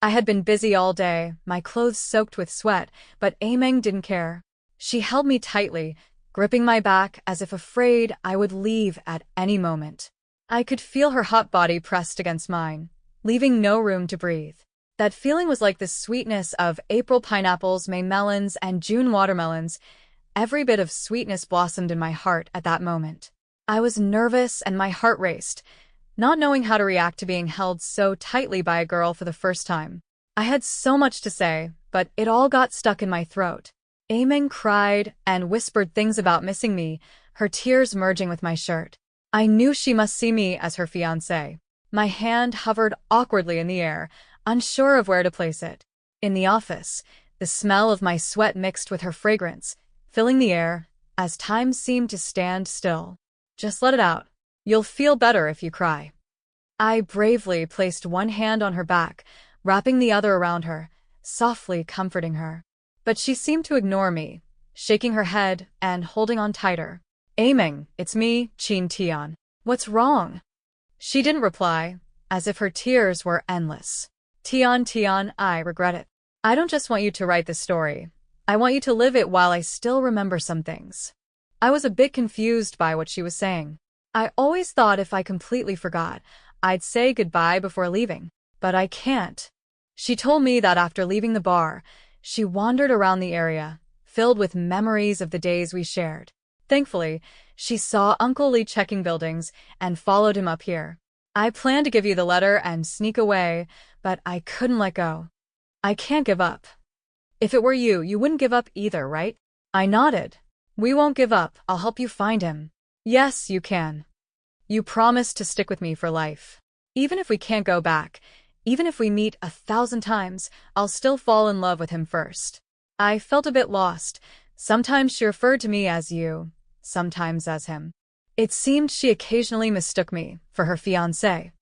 I had been busy all day, my clothes soaked with sweat, but Ameng didn't care. She held me tightly, gripping my back as if afraid I would leave at any moment. I could feel her hot body pressed against mine, leaving no room to breathe. That feeling was like the sweetness of April pineapples, May melons, and June watermelons. Every bit of sweetness blossomed in my heart at that moment. I was nervous and my heart raced, not knowing how to react to being held so tightly by a girl for the first time. I had so much to say, but it all got stuck in my throat. Ameng cried and whispered things about missing me, her tears merging with my shirt. I knew she must see me as her fiancé. My hand hovered awkwardly in the air, unsure of where to place it. In the office, the smell of my sweat mixed with her fragrance, filling the air, as time seemed to stand still. Just let it out. You'll feel better if you cry. I bravely placed one hand on her back, wrapping the other around her, softly comforting her. But she seemed to ignore me, shaking her head and holding on tighter. Ameng, it's me, Chin Tian. What's wrong? She didn't reply, as if her tears were endless. Tian, I regret it. I don't just want you to write this story. I want you to live it while I still remember some things. I was a bit confused by what she was saying. I always thought if I completely forgot, I'd say goodbye before leaving. But I can't. She told me that after leaving the bar, she wandered around the area, filled with memories of the days we shared. Thankfully, she saw Uncle Lee checking buildings and followed him up here. I planned to give you the letter and sneak away, but I couldn't let go. I can't give up. If it were you, you wouldn't give up either, right? I nodded. We won't give up. I'll help you find him. Yes, you can. You promised to stick with me for life. Even if we can't go back, even if we meet 1,000 times, I'll still fall in love with him first. I felt a bit lost. Sometimes she referred to me as you, sometimes as him. It seemed she occasionally mistook me for her fiancé.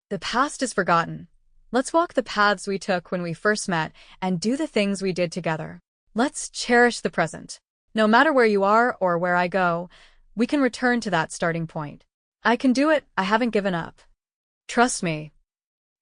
The past is forgotten. Let's walk the paths we took when we first met and do the things we did together. Let's cherish the present. No matter where you are or where I go, we can return to that starting point. I can do it. I haven't given up. Trust me.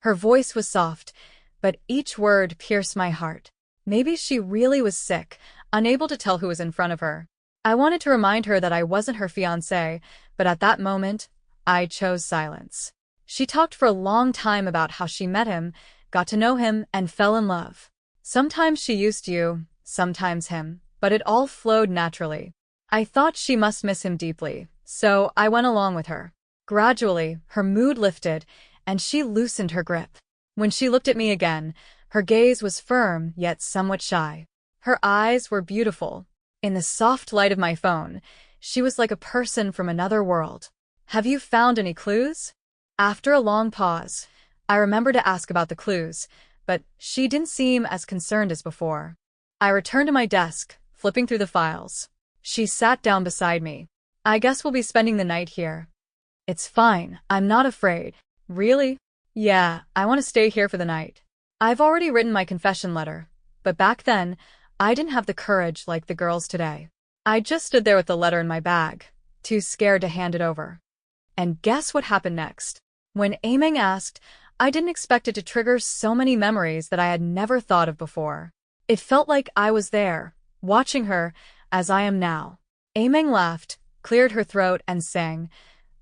Her voice was soft, but each word pierced my heart. Maybe she really was sick, unable to tell who was in front of her. I wanted to remind her that I wasn't her fiancé, but at that moment, I chose silence. She talked for a long time about how she met him, got to know him, and fell in love. Sometimes she used you, sometimes him, but it all flowed naturally. I thought she must miss him deeply, so I went along with her. Gradually, her mood lifted, and she loosened her grip. When she looked at me again, her gaze was firm yet somewhat shy. Her eyes were beautiful. In the soft light of my phone, she was like a person from another world. Have you found any clues? After a long pause, I remembered to ask about the clues, but she didn't seem as concerned as before. I returned to my desk, flipping through the files. She sat down beside me. I guess we'll be spending the night here. It's fine, I'm not afraid. Really? Yeah, I want to stay here for the night. I've already written my confession letter, but back then, I didn't have the courage like the girls today. I just stood there with the letter in my bag, too scared to hand it over. And guess what happened next? When Ameng asked, I didn't expect it to trigger so many memories that I had never thought of before. It felt like I was there, watching her, as I am now. Ameng laughed, cleared her throat, and sang,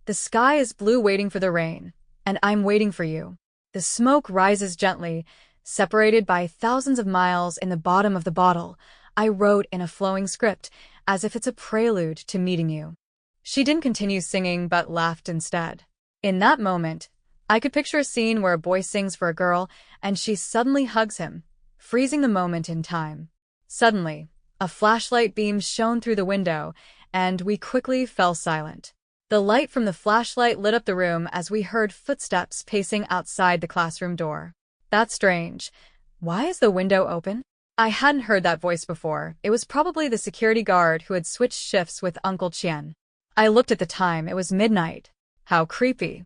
"The sky is blue waiting for the rain, and I'm waiting for you. The smoke rises gently, separated by thousands of miles in the bottom of the bottle," I wrote in a flowing script, as if it's a prelude to meeting you. She didn't continue singing but laughed instead. In that moment, I could picture a scene where a boy sings for a girl and she suddenly hugs him, freezing the moment in time. Suddenly, a flashlight beam shone through the window, and we quickly fell silent. The light from the flashlight lit up the room as we heard footsteps pacing outside the classroom door. That's strange. Why is the window open? I hadn't heard that voice before. It was probably the security guard who had switched shifts with Uncle Chien. I looked at the time. It was midnight. How creepy.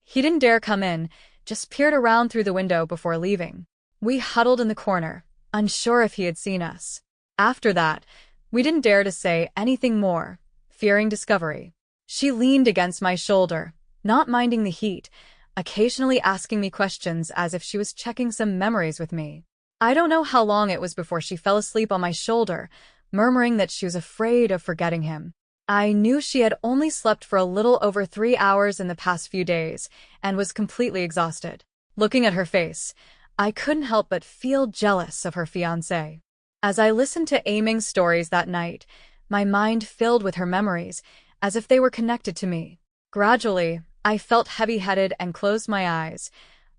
He didn't dare come in, just peered around through the window before leaving. We huddled in the corner, unsure if he had seen us. After that, we didn't dare to say anything more, fearing discovery. She leaned against my shoulder, not minding the heat, occasionally asking me questions as if she was checking some memories with me. I don't know how long it was before she fell asleep on my shoulder, murmuring that she was afraid of forgetting him. I knew she had only slept for a little over 3 hours in the past few days and was completely exhausted. Looking at her face, I couldn't help but feel jealous of her fiancé. As I listened to Aiming's stories that night, my mind filled with her memories, as if they were connected to me. Gradually, I felt heavy-headed and closed my eyes.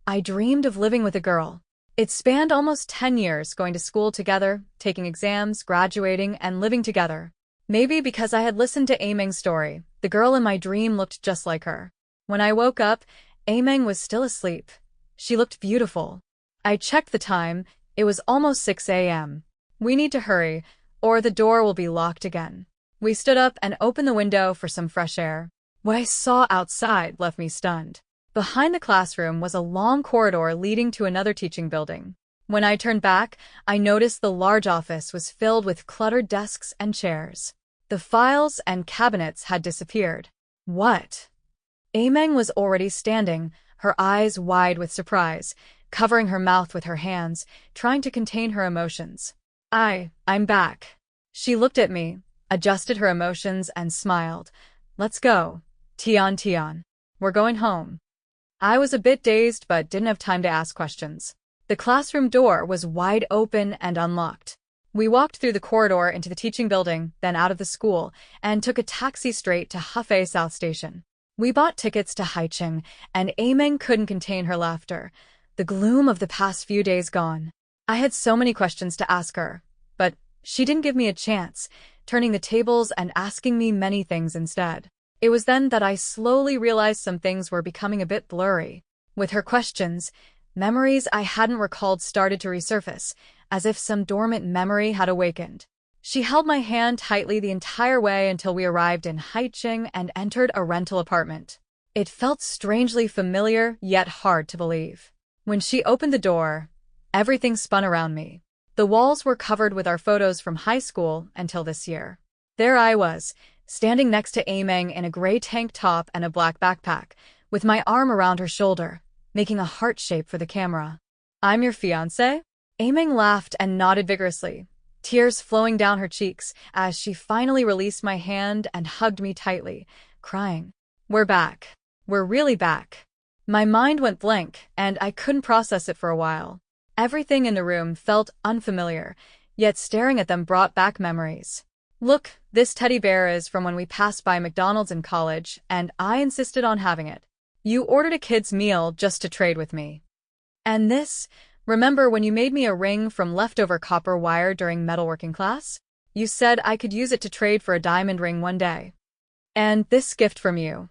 I dreamed of living with a girl. It spanned almost 10 years, going to school together, taking exams, graduating, and living together. Maybe because I had listened to Aiming's story, the girl in my dream looked just like her. When I woke up, Aiming was still asleep. She looked beautiful. I checked the time. It was almost 6 a.m. We need to hurry, or the door will be locked again. We stood up and opened the window for some fresh air. What I saw outside left me stunned. Behind the classroom was a long corridor leading to another teaching building. When I turned back, I noticed the large office was filled with cluttered desks and chairs. The files and cabinets had disappeared. What? Aiming was already standing, her eyes wide with surprise, covering her mouth with her hands, trying to contain her emotions. I'm back. She looked at me, adjusted her emotions, and smiled. Let's go. Tian. We're going home. I was a bit dazed but didn't have time to ask questions. The classroom door was wide open and unlocked. We walked through the corridor into the teaching building, then out of the school, and took a taxi straight to Hefei South Station. We bought tickets to Haicheng, and Aiming couldn't contain her laughter, the gloom of the past few days gone. I had so many questions to ask her, but she didn't give me a chance, turning the tables and asking me many things instead. It was then that I slowly realized some things were becoming a bit blurry. With her questions, memories I hadn't recalled started to resurface, as if some dormant memory had awakened. She held my hand tightly the entire way until we arrived in Haicheng and entered a rental apartment. It felt strangely familiar, yet hard to believe. When she opened the door, everything spun around me. The walls were covered with our photos from high school until this year. There I was, standing next to Aiming in a gray tank top and a black backpack, with my arm around her shoulder, making a heart shape for the camera. I'm your fiancé? Aiming laughed and nodded vigorously, tears flowing down her cheeks as she finally released my hand and hugged me tightly, crying. We're back. We're really back. My mind went blank, and I couldn't process it for a while. Everything in the room felt unfamiliar, yet staring at them brought back memories. Look, this teddy bear is from when we passed by McDonald's in college, and I insisted on having it. You ordered a kid's meal just to trade with me. And this, remember when you made me a ring from leftover copper wire during metalworking class? You said I could use it to trade for a diamond ring one day. And this gift from you.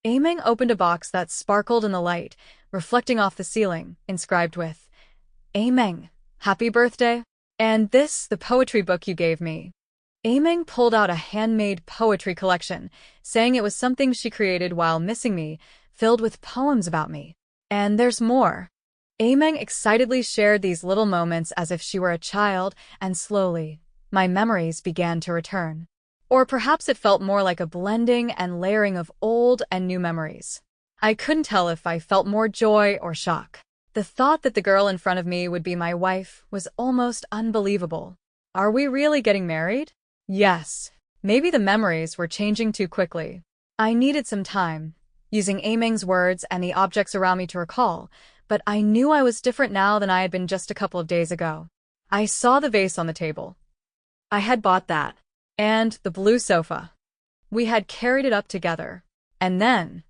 Aiming opened a box that sparkled in the light, reflecting off the ceiling, inscribed with, Aiming, happy birthday. And this, the poetry book you gave me. Aiming pulled out a handmade poetry collection, saying it was something she created while missing me, filled with poems about me. And there's more. Aiming excitedly shared these little moments as if she were a child, and slowly, my memories began to return. Or perhaps it felt more like a blending and layering of old and new memories. I couldn't tell if I felt more joy or shock. The thought that the girl in front of me would be my wife was almost unbelievable. Are we really getting married? Yes. Maybe the memories were changing too quickly. I needed some time, using Aiming's words and the objects around me to recall, but I knew I was different now than I had been just a couple of days ago. I saw the vase on the table. I had bought that. And the blue sofa. We had carried it up together. And then,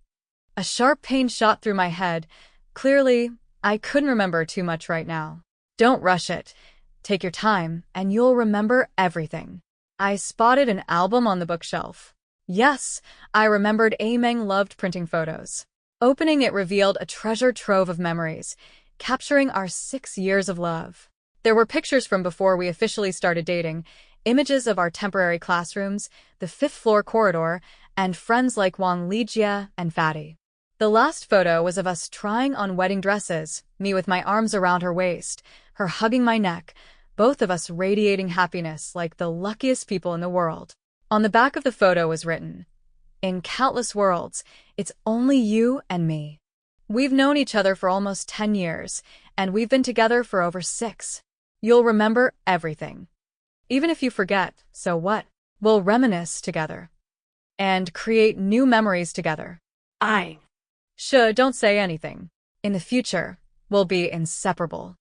a sharp pain shot through my head. Clearly, I couldn't remember too much right now. Don't rush it. Take your time, and you'll remember everything. I spotted an album on the bookshelf. Yes, I remembered Aiming loved printing photos. Opening it revealed a treasure trove of memories, capturing our 6 years of love. There were pictures from before we officially started dating, images of our temporary classrooms, the 5th floor corridor, and friends like Wang Lijia and Fatty. The last photo was of us trying on wedding dresses, me with my arms around her waist, her hugging my neck, both of us radiating happiness like the luckiest people in the world. On the back of the photo was written, "In countless worlds, it's only you and me." We've known each other for almost 10 years, and we've been together for over 6. You'll remember everything. Even if you forget, so what? We'll reminisce together and create new memories together. Don't say anything. In the future, we'll be inseparable.